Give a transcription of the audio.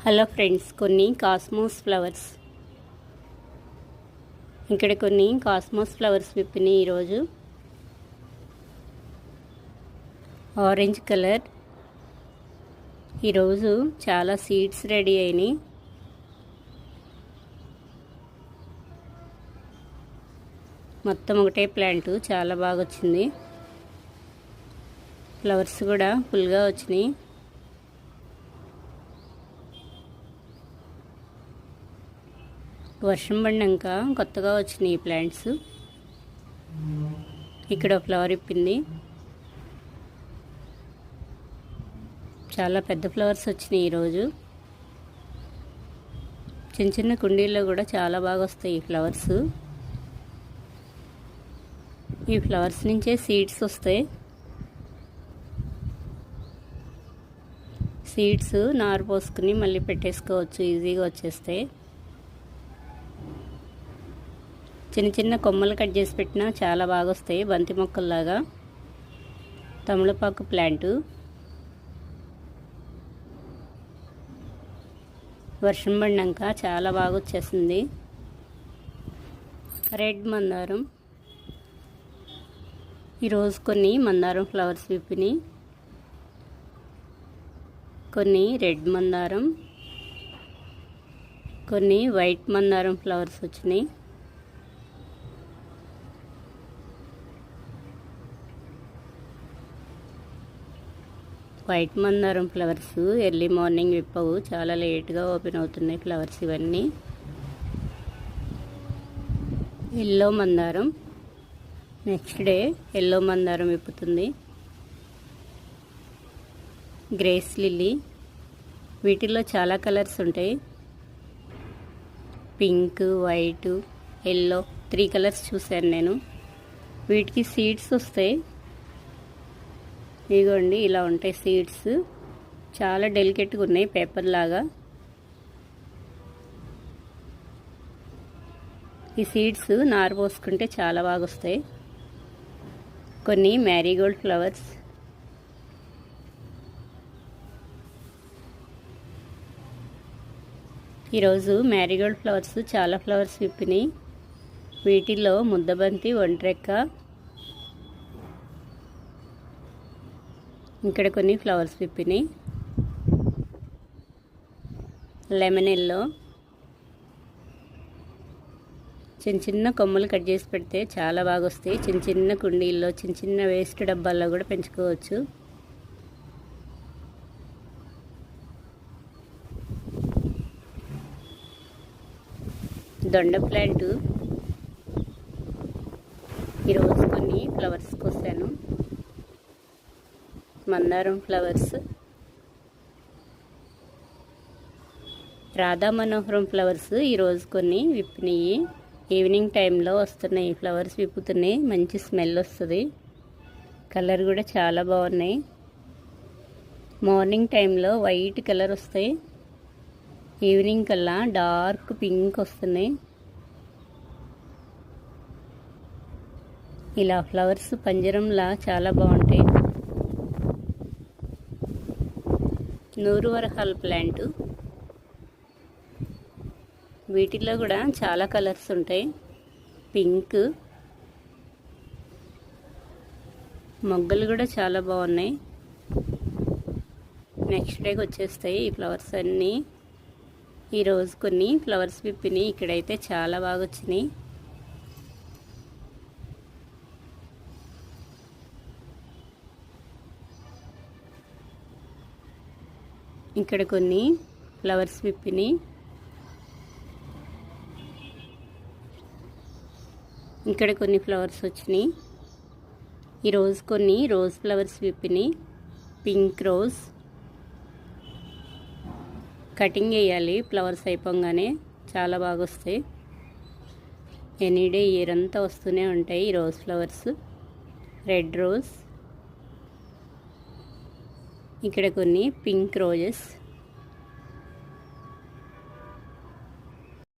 Hello friends, కొన్ని cosmos flowers. ఇక్కడ కొన్ని కాస్మోస్ ఫ్లవర్స్ విప్పినాయి ఈరోజు. Orange colour. ఈరోజు చాలా సీడ్స్ రెడీ అయినాయి. మొత్తం ఒకటే ప్లాంట్, చాలా బాగా వచ్చింది. ఫ్లవర్స్ కూడా ఫుల్గా వచ్చినాయి. వర్షం పడినాక కొత్తగా వచ్చినాయి ఈ ప్లాంట్స్. ఇక్కడ ఫ్లవర్ ఇప్పింది. చాలా పెద్ద ఫ్లవర్స్ వచ్చినాయి ఈరోజు. చిన్న చిన్న కుండీల్లో కూడా చాలా బాగా వస్తాయి ఈ ఫ్లవర్స్. ఈ ఫ్లవర్స్ నుంచే సీడ్స్ వస్తాయి. సీడ్స్ నారు పోసుకుని మళ్ళీ పెట్టేసుకోవచ్చు, ఈజీగా వచ్చేస్తాయి. చిన్న చిన్న కొమ్మలు కట్ చేసి పెట్టినా చాలా బాగా వస్తాయి, బంతి మొక్కల్లాగా. తమలపాకు ప్లాంటు. వర్షం పడినాక చాలా బాగా వచ్చేసింది. రెడ్ మందారం. ఈరోజు కొన్ని మందారం ఫ్లవర్స్ విప్పినాయి. కొన్ని రెడ్ మందారం, కొన్ని వైట్ మందారం ఫ్లవర్స్ వచ్చినాయి. వైట్ మందారం ఫ్లవర్స్ ఎర్లీ మార్నింగ్ విప్పవు, చాలా లేట్గా ఓపెన్ అవుతున్నాయి ఫ్లవర్స్ ఇవన్నీ. ఎల్లో మందారం. నెక్స్ట్ డే ఎల్లో మందారం విప్పుతుంది. Grace lily. వీటిల్లో చాలా కలర్స్ ఉంటాయి. పింక్, వైట్, ఎల్లో, 3 కలర్స్ చూశాను నేను. వీటికి సీడ్స్ వస్తాయి. ఇదిగోండి, ఇలా ఉంటాయి సీడ్స్. చాలా డెలికేట్గా ఉన్నాయి, పేపర్ లాగా. ఈ సీడ్స్ నారు పోసుకుంటే చాలా బాగా వస్తాయి. కొన్ని మ్యారీగోల్డ్ ఫ్లవర్స్. ఈరోజు మ్యారీగోల్డ్ ఫ్లవర్స్ చాలా ఫ్లవర్స్ విప్పినాయి. వీటిల్లో ముద్దబంతి, ఒంట్రెక్క. ఇక్కడ కొన్ని ఫ్లవర్స్ విప్పినాయి. Lemon yellow. చిన్న చిన్న కొమ్మలు కట్ చేసి పెడితే చాలా బాగా వస్తాయి. చిన్న చిన్న కుండీల్లో, చిన్న చిన్న వేస్ట్ డబ్బాల్లో కూడా పెంచుకోవచ్చు. దొండ ప్లాంట్. ఈరోజు కొన్ని ఫ్లవర్స్ కోసాను. మందారం ఫ్లవర్స్. రాధా మనోహరం ఫ్లవర్స్ ఈరోజు కొన్ని విప్పినాయి. ఈవినింగ్ టైంలో వస్తున్నాయి ఫ్లవర్స్, విప్పుతున్నాయి. మంచి స్మెల్ వస్తుంది. కలర్ కూడా చాలా బాగున్నాయి. మార్నింగ్ టైంలో వైట్ కలర్ వస్తాయి, ఈవినింగ్ కల్లా డార్క్ పింక్ వస్తున్నాయి. ఇలా ఫ్లవర్స్ పంజరంలా చాలా బాగుంటాయి. నూరువరహాల్ ప్లాంట్. వీటిల్లో కూడా చాలా కలర్స్ ఉంటాయి. పింక్. మొగ్గలు కూడా చాలా బాగున్నాయి. నెక్స్ట్ డేకి వచ్చేస్తాయి ఈ ఫ్లవర్స్ అన్నీ. ఈరోజు కొన్ని ఫ్లవర్స్ విప్పినాయి. ఇక్కడైతే చాలా బాగా వచ్చినాయి. ఇక్కడ కొన్ని ఫ్లవర్స్ విప్పినాయి. ఇక్కడ కొన్ని ఫ్లవర్స్ వచ్చినాయి. ఈరోజు కొన్ని రోజ్ ఫ్లవర్స్ విప్పినాయి. Pink rose. కటింగ్ వేయాలి ఫ్లవర్స్ అయిపోగానే, చాలా బాగా వస్తాయి. ఎనీడే ఇయర్ అంతా వస్తూనే ఉంటాయి ఈ రోజ్ ఫ్లవర్స్. Red rose. ఇక్కడ కొన్ని పింక్ రోజెస్.